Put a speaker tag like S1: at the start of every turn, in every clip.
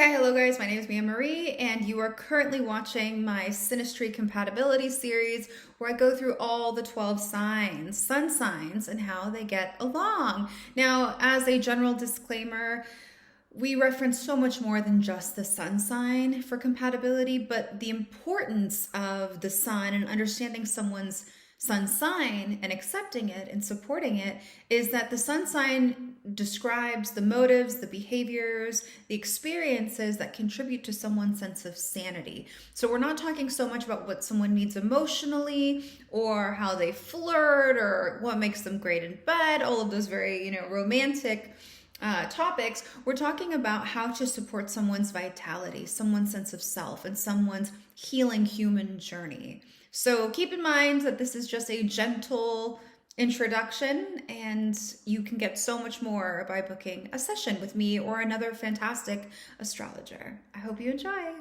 S1: Hey, hello guys, my name is Mia Marie, and you are currently watching my Synastry Compatibility series where I go through all the 12 signs, sun signs, and how they get along. Now, as a general disclaimer, we reference so much more than just the sun sign for compatibility, but the importance of the sun and understanding someone's sun sign and accepting it and supporting it is that the sun sign describes the motives, the behaviors, the experiences that contribute to someone's sense of sanity. So we're not talking so much about what someone needs emotionally or how they flirt or what makes them great in bed, all of those very, romantic topics. We're talking about how to support someone's vitality, someone's sense of self, and someone's healing human journey. So keep in mind that this is just a gentle introduction, and you can get so much more by booking a session with me or another fantastic astrologer. I hope you enjoy.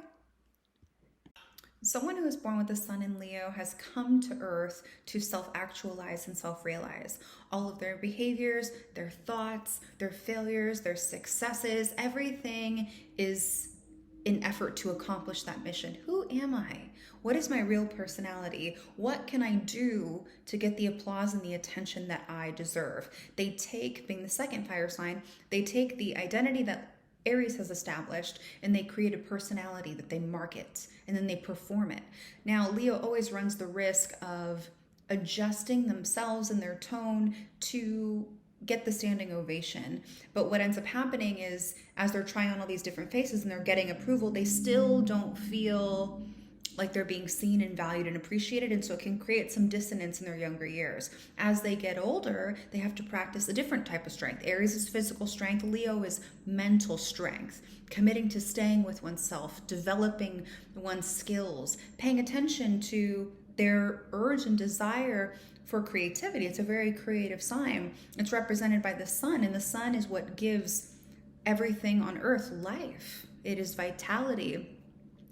S1: Someone who is born with the sun in Leo has come to Earth to self-actualize and self-realize. All of their behaviors, their thoughts, their failures, their successes, everything is an effort to accomplish that mission. Who am I? What is my real personality? What can I do to get the applause and the attention that I deserve? They take, being the second fire sign, they take the identity that Aries has established and they create a personality that they market and then they perform it. Now, Leo always runs the risk of adjusting themselves and their tone to get the standing ovation. But what ends up happening is as they're trying on all these different faces and they're getting approval, they still don't feel like they're being seen and valued and appreciated, and so it can create some dissonance in their younger years. As they get older, they have to practice a different type of strength. Aries is physical strength, Leo is mental strength, committing to staying with oneself, developing one's skills, paying attention to their urge and desire for creativity. It's a very creative sign. It's represented by the sun, and the sun is what gives everything on earth life. It is vitality.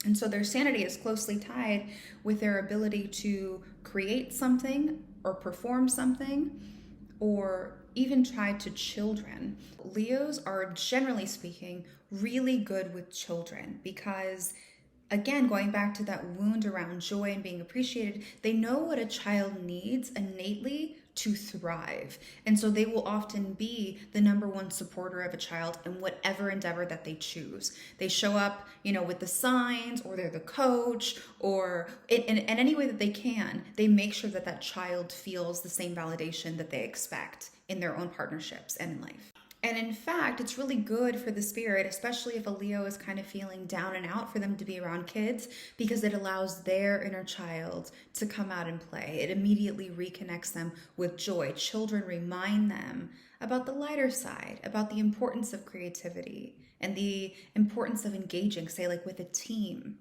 S1: And so their sanity is closely tied with their ability to create something or perform something or even try to children. Leos are, generally speaking, really good with children because, again, going back to that wound around joy and being appreciated, they know what a child needs innately to thrive. And so they will often be the number one supporter of a child in whatever endeavor that they choose. They show up, with the signs, or they're the coach, or in any way that they can, they make sure that that child feels the same validation that they expect in their own partnerships and in life. And in fact, it's really good for the spirit, especially if a Leo is kind of feeling down and out, for them to be around kids because it allows their inner child to come out and play. It immediately reconnects them with joy. Children remind them about the lighter side, about the importance of creativity and the importance of engaging, say like with a team.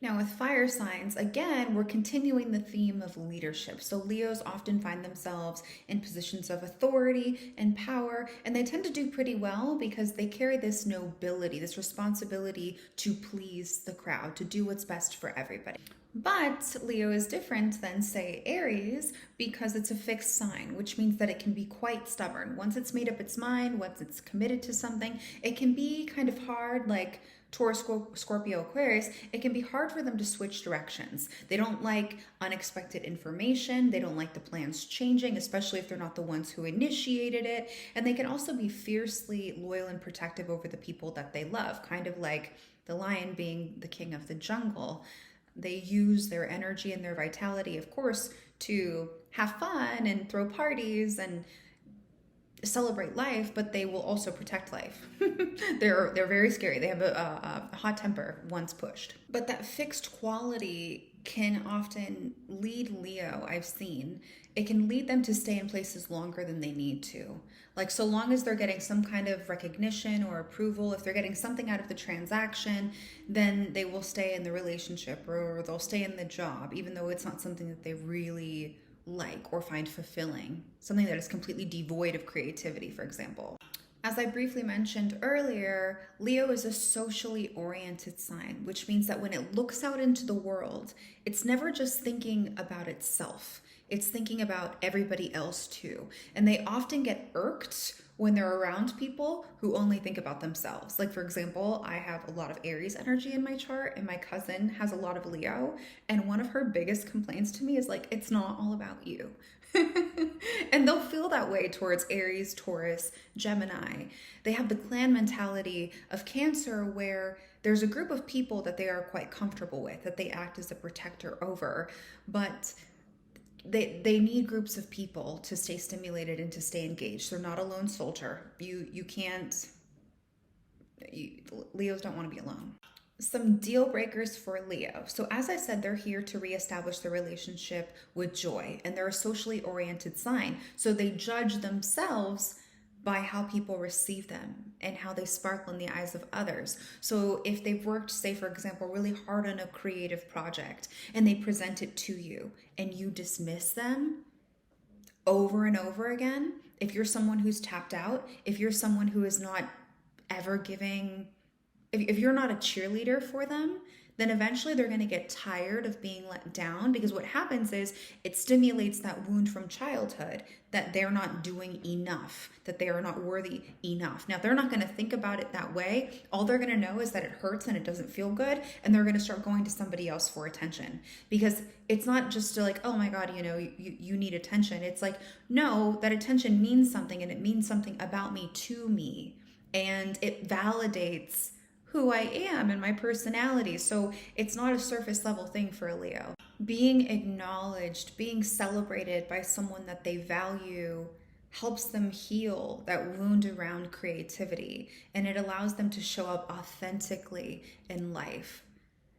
S1: Now with fire signs, again, we're continuing the theme of leadership. So Leos often find themselves in positions of authority and power, and they tend to do pretty well because they carry this nobility, this responsibility to please the crowd, to do what's best for everybody. But Leo is different than, say, Aries because it's a fixed sign, which means that it can be quite stubborn. Once it's made up its mind, once it's committed to something, it can be kind of hard, like Taurus, Scorpio, Aquarius. It can be hard for them to switch directions. They don't like unexpected information. They don't like the plans changing, especially if they're not the ones who initiated it. And they can also be fiercely loyal and protective over the people that they love, kind of like the lion being the king of the jungle. They use their energy and their vitality, of course, to have fun and throw parties and celebrate life, but they will also protect life. They're very scary. They have a hot temper once pushed. But that fixed quality can often lead Leo, I've seen, it can lead them to stay in places longer than they need to. Like, so long as they're getting some kind of recognition or approval, if they're getting something out of the transaction, then they will stay in the relationship or they'll stay in the job, even though it's not something that they really like or find fulfilling, something that is completely devoid of creativity, for example. As I briefly mentioned earlier, Leo is a socially oriented sign, which means that when it looks out into the world, it's never just thinking about itself. It's thinking about everybody else too. And they often get irked when they're around people who only think about themselves. Like, for example, I have a lot of Aries energy in my chart, and my cousin has a lot of Leo. And one of her biggest complaints to me is like, it's not all about you. And they'll feel that way towards Aries, Taurus, Gemini. They have the clan mentality of Cancer, where there's a group of people that they are quite comfortable with, that they act as a protector over, but they need groups of people to stay stimulated and to stay engaged. They're not a lone soldier. Leos don't want to be alone. Some deal breakers for Leo. So as I said, they're here to reestablish the relationship with joy, and they're a socially oriented sign. So they judge themselves by how people receive them and how they sparkle in the eyes of others. So if they've worked, say for example, really hard on a creative project and they present it to you and you dismiss them over and over again, if you're someone who's tapped out, if you're someone who is not ever giving, if you're not a cheerleader for them, then eventually they're going to get tired of being let down, because what happens is it stimulates that wound from childhood that they're not doing enough, that they are not worthy enough. Now, they're not going to think about it that way. All they're going to know is that it hurts and it doesn't feel good, and they're going to start going to somebody else for attention, because it's not just like, oh my God, you need attention. It's like, no, that attention means something, and it means something about me to me, and it validates who I am and my personality. So it's not a surface level thing for a Leo. Being acknowledged, being celebrated by someone that they value helps them heal that wound around creativity, and it allows them to show up authentically in life.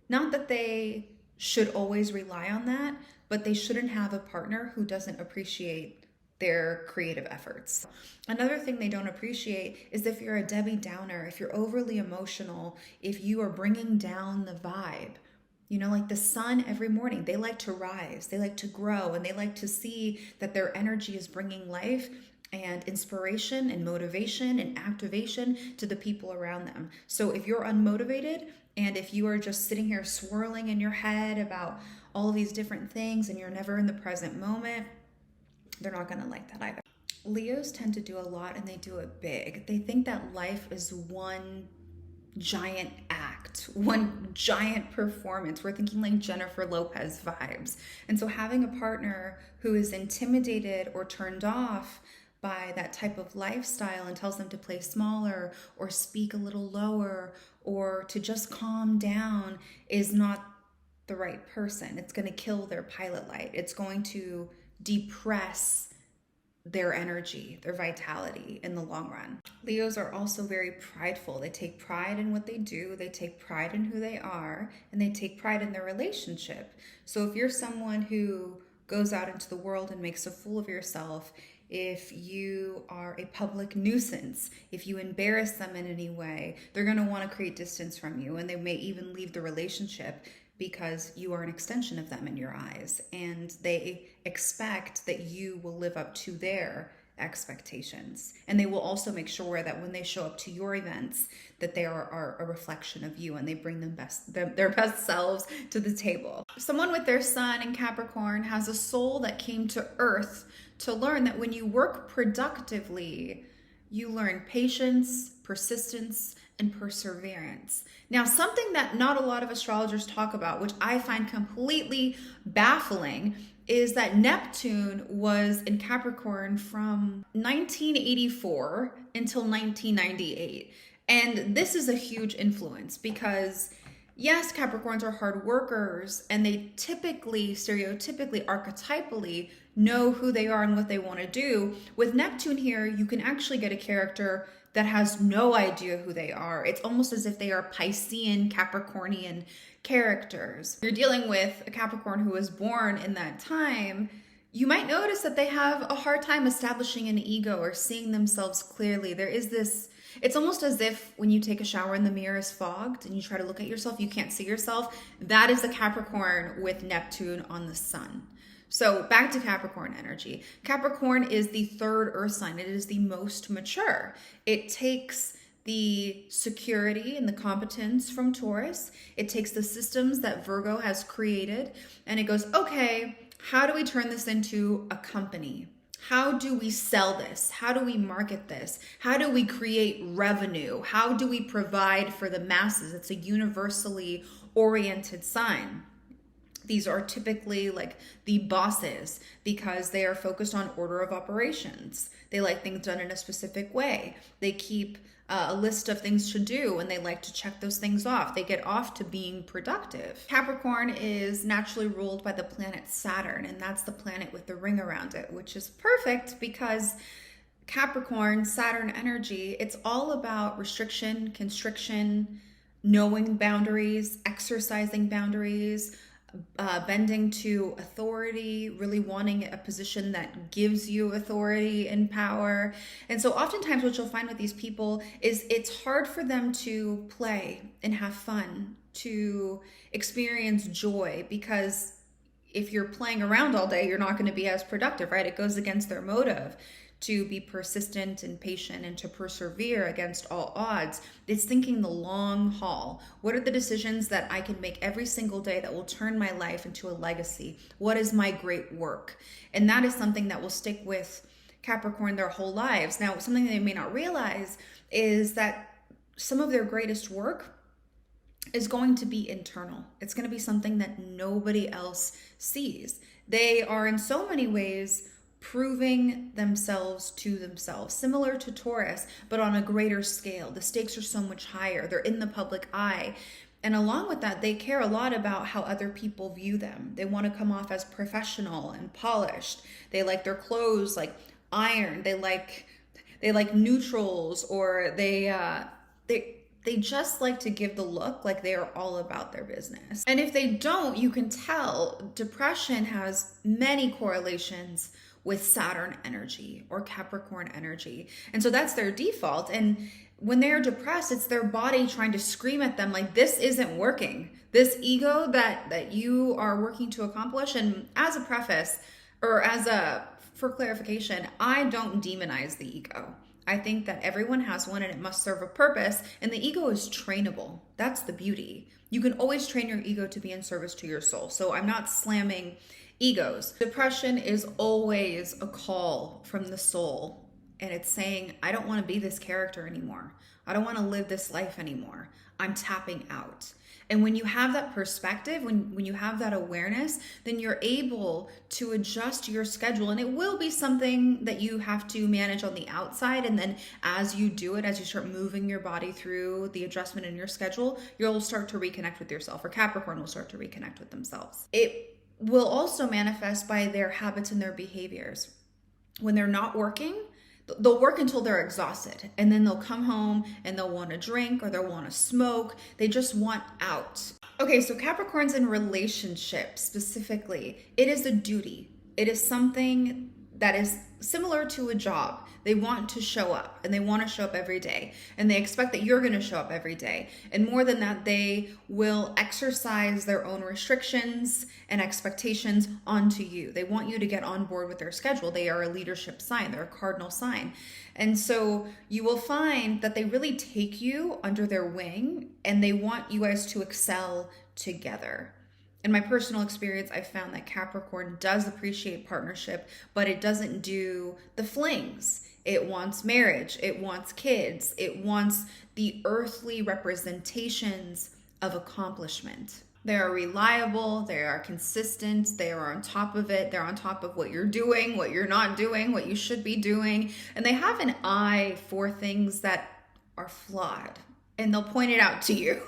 S1: Not that they should always rely on that, but they shouldn't have a partner who doesn't appreciate their creative efforts. Another thing they don't appreciate is if you're a Debbie Downer, if you're overly emotional, if you are bringing down the vibe. Like the sun every morning, they like to rise, they like to grow, and they like to see that their energy is bringing life and inspiration and motivation and activation to the people around them. So if you're unmotivated, and if you are just sitting here swirling in your head about all of these different things and you're never in the present moment, they're not going to like that either. Leos tend to do a lot, and they do it big. They think that life is one giant act, one giant performance. We're thinking like Jennifer Lopez vibes. And so having a partner who is intimidated or turned off by that type of lifestyle and tells them to play smaller or speak a little lower or to just calm down is not the right person. It's going to kill their pilot light. It's going to depress their energy, their vitality in the long run. Leos are also very prideful. They take pride in what they do, they take pride in who they are, and they take pride in their relationship. So if you're someone who goes out into the world and makes a fool of yourself, if you are a public nuisance, if you embarrass them in any way, they're going to want to create distance from you, and they may even leave the relationship because you are an extension of them in your eyes, and they expect that you will live up to their expectations. And they will also make sure that when they show up to your events, that they are a reflection of you, and they bring their best selves to the table. Someone with their sun in Capricorn has a soul that came to Earth to learn that when you work productively, you learn patience, persistence, and perseverance. Now, something that not a lot of astrologers talk about, which I find completely baffling, is that Neptune was in Capricorn from 1984 until 1998. And this is a huge influence because, yes, Capricorns are hard workers, and they typically, stereotypically, archetypally know who they are and what they want to do. With Neptune here, you can actually get a character that has no idea who they are. It's almost as if they are Piscean, Capricornian characters. You're dealing with a Capricorn who was born in that time. You might notice that they have a hard time establishing an ego or seeing themselves clearly. There is this, it's almost as if when you take a shower and the mirror is fogged and you try to look at yourself, you can't see yourself. That is the Capricorn with Neptune on the sun. So back to Capricorn energy. Capricorn is the third earth sign. It is the most mature. It takes the security and the competence from Taurus. It takes the systems that Virgo has created, and it goes, okay, how do we turn this into a company? How do we sell this? How do we market this? How do we create revenue? How do we provide for the masses? It's a universally oriented sign. These are typically like the bosses because they are focused on order of operations. They like things done in a specific way. They keep a list of things to do and they like to check those things off. They get off to being productive. Capricorn is naturally ruled by the planet Saturn, and that's the planet with the ring around it, which is perfect because Capricorn, Saturn energy, it's all about restriction, constriction, knowing boundaries, exercising boundaries, bending to authority, really wanting a position that gives you authority and power. And so oftentimes what you'll find with these people is it's hard for them to play and have fun, to experience joy, because if you're playing around all day, you're not going to be as productive, right? It goes against their motive to be persistent and patient and to persevere against all odds. It's thinking the long haul. What are the decisions that I can make every single day that will turn my life into a legacy? What is my great work? And that is something that will stick with Capricorn their whole lives. Now, something they may not realize is that some of their greatest work is going to be internal. It's going to be something that nobody else sees. They are in so many ways proving themselves to themselves, similar to Taurus, but on a greater scale. The stakes are so much higher. They're in the public eye. And along with that, they care a lot about how other people view them. They want to come off as professional and polished. They like their clothes like iron. They like neutrals, or they just like to give the look like they are all about their business. And if they don't, you can tell depression has many correlations with Saturn energy or Capricorn energy. And so that's their default. And when they're depressed, it's their body trying to scream at them like, this isn't working. This ego that you are working to accomplish. And as a preface, or for clarification, I don't demonize the ego. I think that everyone has one and it must serve a purpose, and the ego is trainable. That's the beauty. You can always train your ego to be in service to your soul. So I'm not slamming egos. Depression is always a call from the soul, and it's saying, I don't want to be this character anymore. I don't want to live this life anymore. I'm tapping out. And when you have that perspective, when you have that awareness, then you're able to adjust your schedule. And it will be something that you have to manage on the outside. And then as you do it, as you start moving your body through the adjustment in your schedule, you'll start to reconnect with yourself, or Capricorn will start to reconnect with themselves. It will also manifest by their habits and their behaviors. When they're not working, they'll work until they're exhausted, and then they'll come home and they'll want to drink or they'll want to smoke. They just want out. Okay, so Capricorns in relationships specifically, it is a duty. It is something that is similar to a job. They want to show up, and they want to show up every day, and they expect that you're going to show up every day. And more than that, they will exercise their own restrictions and expectations onto you. They want you to get on board with their schedule. They are a leadership sign. They're a cardinal sign. And so you will find that they really take you under their wing, and they want you guys to excel together. In my personal experience, I've found that Capricorn does appreciate partnership, but it doesn't do the flings. It wants marriage. It wants kids. It wants the earthly representations of accomplishment. They are reliable. They are consistent. They are on top of it. They're on top of what you're doing, what you're not doing, what you should be doing. And they have an eye for things that are flawed, and they'll point it out to you.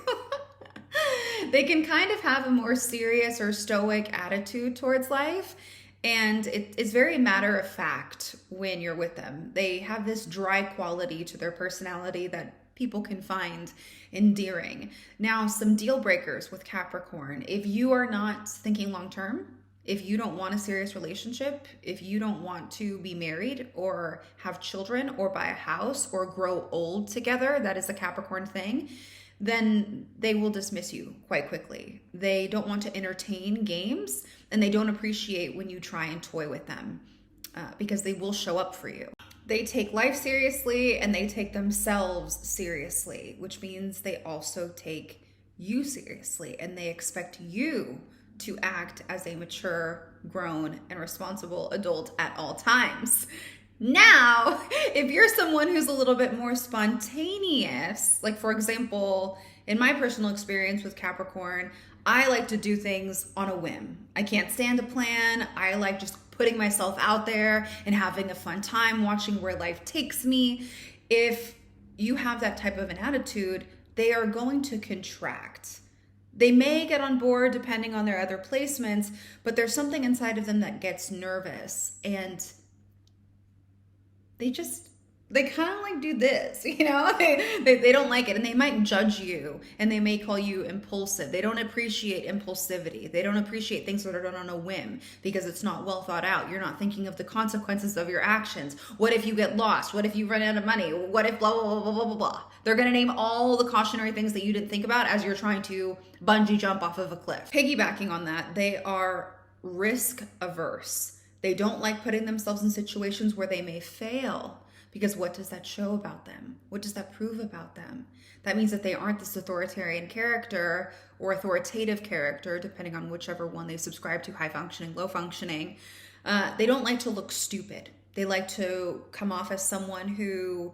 S1: They can kind of have a more serious or stoic attitude towards life, and it's very matter of fact when you're with them. They have this dry quality to their personality that people can find endearing. Now, some deal breakers with Capricorn. If you are not thinking long term, if you don't want a serious relationship, if you don't want to be married or have children or buy a house or grow old together, that is a Capricorn thing, then they will dismiss you quite quickly. They don't want to entertain games, and they don't appreciate when you try and toy with them because they will show up for you. They take life seriously, and they take themselves seriously, which means they also take you seriously, and they expect you to act as a mature grown and responsible adult at all times. Now, if you're someone who's a little bit more spontaneous, like for example, in my personal experience with Capricorn, I like to do things on a whim. I can't stand a plan. I like just putting myself out there and having a fun time, watching where life takes me. If you have that type of an attitude, they are going to contract. They may get on board depending on their other placements, but there's something inside of them that gets nervous, and they kind of like do this, you know, they don't like it, and they might judge you, and they may call you impulsive. They don't appreciate impulsivity. They don't appreciate things that are done on a whim because it's not well thought out. You're not thinking of the consequences of your actions. What if you get lost? What if you run out of money? What if blah, blah, blah, blah, blah, blah. They're going to name all the cautionary things that you didn't think about as you're trying to bungee jump off of a cliff. Piggybacking on that, they are risk averse. They don't like putting themselves in situations where they may fail, because what does that show about them? What does that prove about them? That means that they aren't this authoritarian character or authoritative character, depending on whichever one they subscribe to, high functioning, low functioning. They don't like to look stupid. They like to come off as someone who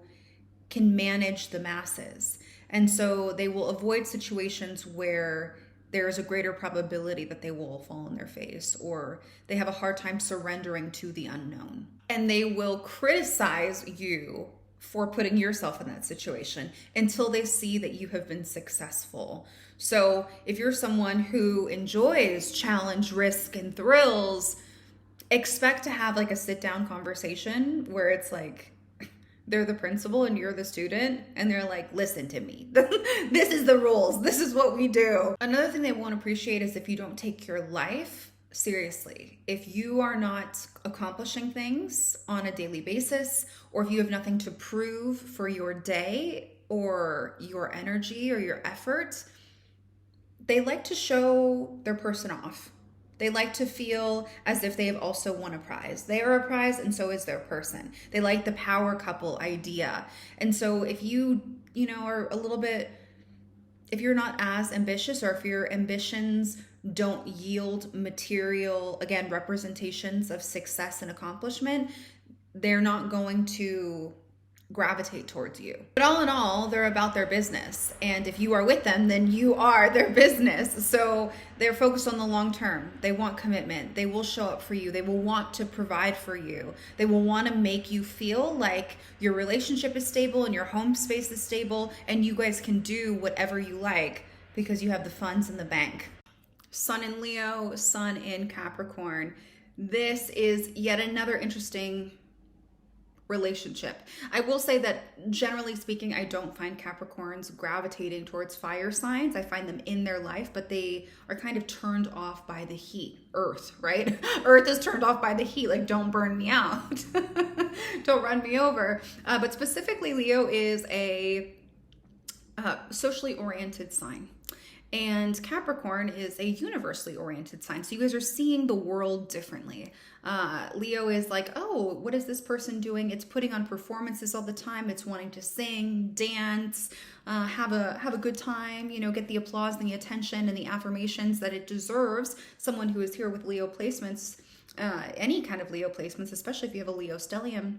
S1: can manage the masses. And so they will avoid situations where there is a greater probability that they will fall on their face, or they have a hard time surrendering to the unknown. And they will criticize you for putting yourself in that situation until they see that you have been successful. So if you're someone who enjoys challenge, risk, and thrills, expect to have like a sit-down conversation where it's like, they're the principal and you're the student, and they're like, listen to me. This is the rules. This is what we do. Another thing they won't appreciate is if you don't take your life seriously. If you are not accomplishing things on a daily basis, or if you have nothing to prove for your day or your energy or your effort, they like to show their person off. They like to feel as if they have also won a prize. They are a prize, and so is their person. They like the power couple idea. And so if you are a little bit, if you're not as ambitious, or if your ambitions don't yield material, again, representations of success and accomplishment, they're not going to gravitate towards you. But all in all, they're about their business. And if you are with them, then you are their business. So they're focused on the long term. They want commitment. They will show up for you. They will want to provide for you. They will want to make you feel like your relationship is stable and your home space is stable, and you guys can do whatever you like because you have the funds in the bank. Sun in Leo, Sun in Capricorn. This is yet another interesting relationship. I will say that generally speaking, I don't find Capricorns gravitating towards fire signs. I find them in their life, but they are kind of turned off by the heat. Earth, right? Earth is turned off by the heat. Like, don't burn me out. Don't run me over. But specifically, Leo is a socially oriented sign. And Capricorn is a universally oriented sign. So you guys are seeing the world differently. Leo is like, oh, what is this person doing? It's putting on performances all the time. It's wanting to sing, dance, have a good time, get the applause and the attention and the affirmations that it deserves. Someone who is here with Leo placements, any kind of Leo placements, especially if you have a Leo stellium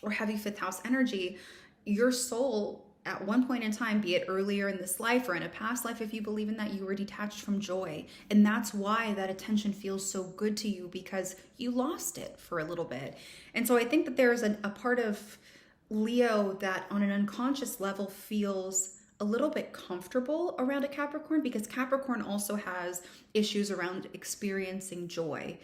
S1: or heavy fifth house energy, your soul at one point in time, be it earlier in this life or in a past life, if you believe in that, you were detached from joy. And that's why that attention feels so good to you, because you lost it for a little bit. And so I think that there's a part of Leo that on an unconscious level feels a little bit comfortable around a Capricorn, because Capricorn also has issues around experiencing joy.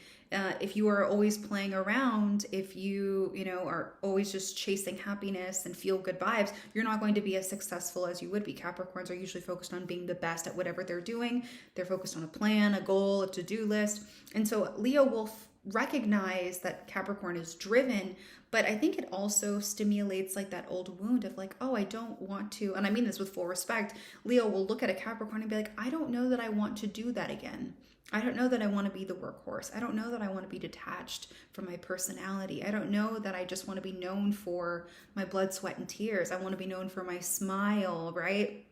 S1: If you are always playing around, if you are always just chasing happiness and feel good vibes, you're not going to be as successful as you would be. Capricorns are usually focused on being the best at whatever they're doing. They're focused on a plan, a goal, a to-do list. And so Leo will recognize that Capricorn is driven, but I think it also stimulates like that old wound of like, oh, I don't want to, and I mean this with full respect, Leo will look at a Capricorn and be like, I don't know that I want to do that again. I don't know that I want to be the workhorse. I don't know that I want to be detached from my personality. I don't know that I just want to be known for my blood, sweat, and tears. I want to be known for my smile, right?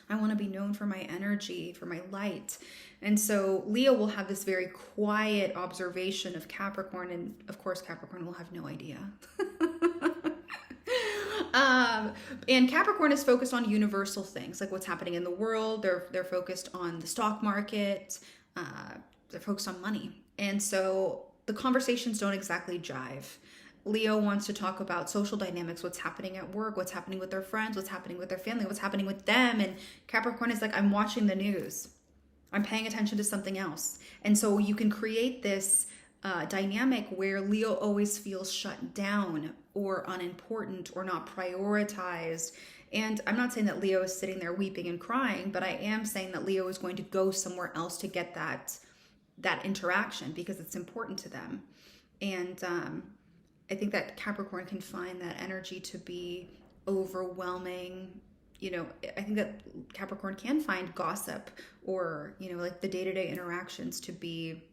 S1: I want to be known for my energy, for my light. And so Leo will have this very quiet observation of Capricorn, and of course Capricorn will have no idea. And Capricorn is focused on universal things, like what's happening in the world. They're focused on the stock market. They're focused on money. And so the conversations don't exactly jive. Leo wants to talk about social dynamics, what's happening at work, what's happening with their friends, what's happening with their family, what's happening with them. And Capricorn is like, I'm watching the news. I'm paying attention to something else. And so you can create this dynamic where Leo always feels shut down or unimportant or not prioritized. And I'm not saying that Leo is sitting there weeping and crying, but I am saying that Leo is going to go somewhere else to get that interaction because it's important to them. And I think that Capricorn can find that energy to be overwhelming. You know, I think that Capricorn can find gossip or, you know, like the day-to-day interactions to be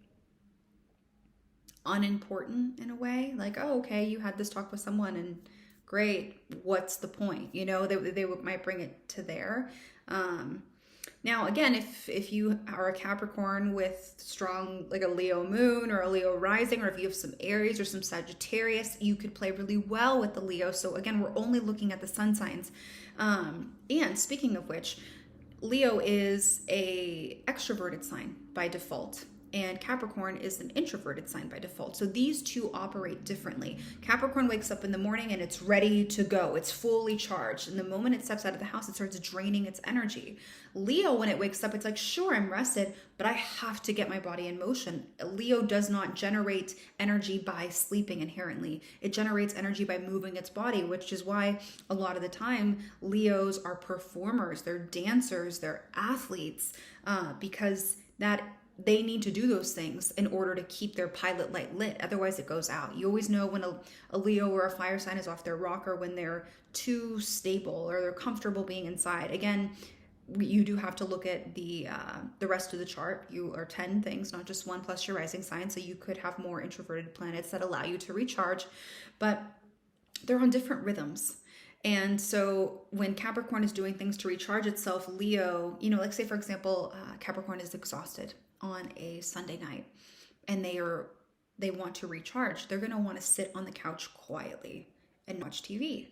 S1: unimportant in a way. Like, oh, okay, you had this talk with someone and great, what's the point? You know, they might bring it to there. Now, again, if you are a Capricorn with strong, like a Leo moon or a Leo rising, or if you have some Aries or some Sagittarius, you could play really well with the Leo. So again, we're only looking at the sun signs. And speaking of which, Leo is a extroverted sign by default, and Capricorn is an introverted sign by default. So these two operate differently. Capricorn wakes up in the morning and it's ready to go. It's fully charged. And the moment it steps out of the house, it starts draining its energy. Leo, when it wakes up, it's like, sure, I'm rested, but I have to get my body in motion. Leo does not generate energy by sleeping inherently. It generates energy by moving its body, which is why a lot of the time Leos are performers, they're dancers, they're athletes, because they need to do those things in order to keep their pilot light lit. Otherwise it goes out. You always know when a Leo or a fire sign is off their rocker, when they're too stable or they're comfortable being inside. Again, you do have to look at the rest of the chart. You are 10 things, not just one, plus your rising sign. So you could have more introverted planets that allow you to recharge, but they're on different rhythms. And so when Capricorn is doing things to recharge itself, Leo, you know, like say, for example, Capricorn is exhausted on a Sunday night and they want to recharge. They're going to want to sit on the couch quietly and watch TV.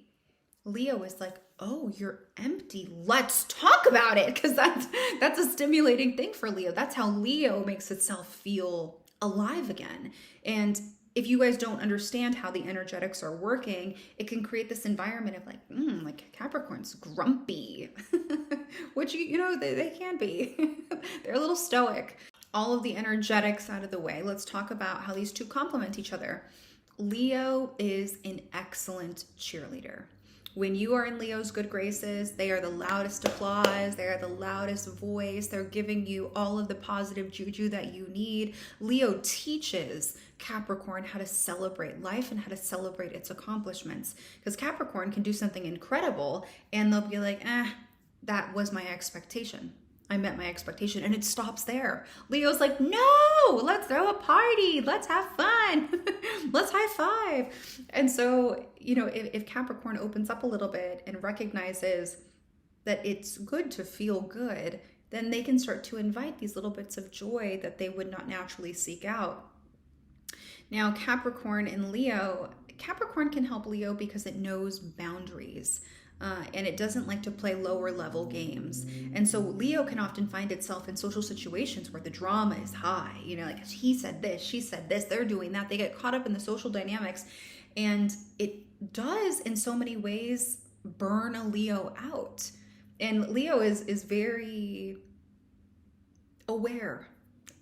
S1: Leo is like, oh, you're empty. Let's talk about it. Because that's a stimulating thing for Leo. That's how Leo makes itself feel alive again. And if you guys don't understand how the energetics are working, it can create this environment of like Capricorn's grumpy, which, you know, they can be. They're a little stoic. All of the energetics out of the way, let's talk about how these two complement each other. Leo is an excellent cheerleader. When you are in Leo's good graces, they are the loudest applause. They are the loudest voice. They're giving you all of the positive juju that you need. Leo teaches Capricorn how to celebrate life and how to celebrate its accomplishments. Because Capricorn can do something incredible and they'll be like, that was my expectation. I met my expectation, and it stops there. Leo's like, no, let's throw a party. Let's have fun. Let's high five. And so, you know, if Capricorn opens up a little bit and recognizes that it's good to feel good, then they can start to invite these little bits of joy that they would not naturally seek out. Now, Capricorn and Leo, Capricorn can help Leo because it knows boundaries. And it doesn't like to play lower level games. And so Leo can often find itself in social situations where the drama is high. You know, like he said this, she said this, they're doing that. They get caught up in the social dynamics. And it does, in so many ways, burn a Leo out. And Leo is very aware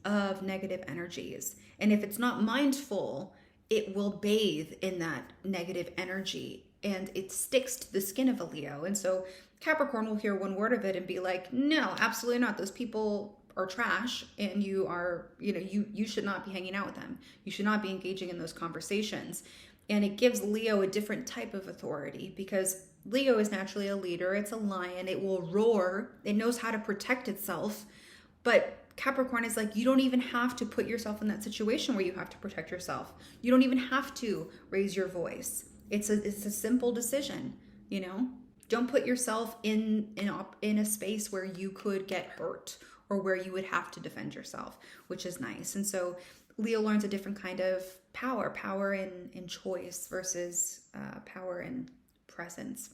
S1: of negative energies. And if it's not mindful, it will bathe in that negative energy. And it sticks to the skin of a Leo. And so Capricorn will hear one word of it and be like, no, absolutely not. Those people are trash and you are, you know, you should not be hanging out with them. You should not be engaging in those conversations. And it gives Leo a different type of authority because Leo is naturally a leader. It's a lion. It will roar. It knows how to protect itself. But Capricorn is like, you don't even have to put yourself in that situation where you have to protect yourself. You don't even have to raise your voice. It's a simple decision, you know? Don't put yourself in a space where you could get hurt or where you would have to defend yourself, which is nice. And so Leo learns a different kind of power in choice versus power in presence.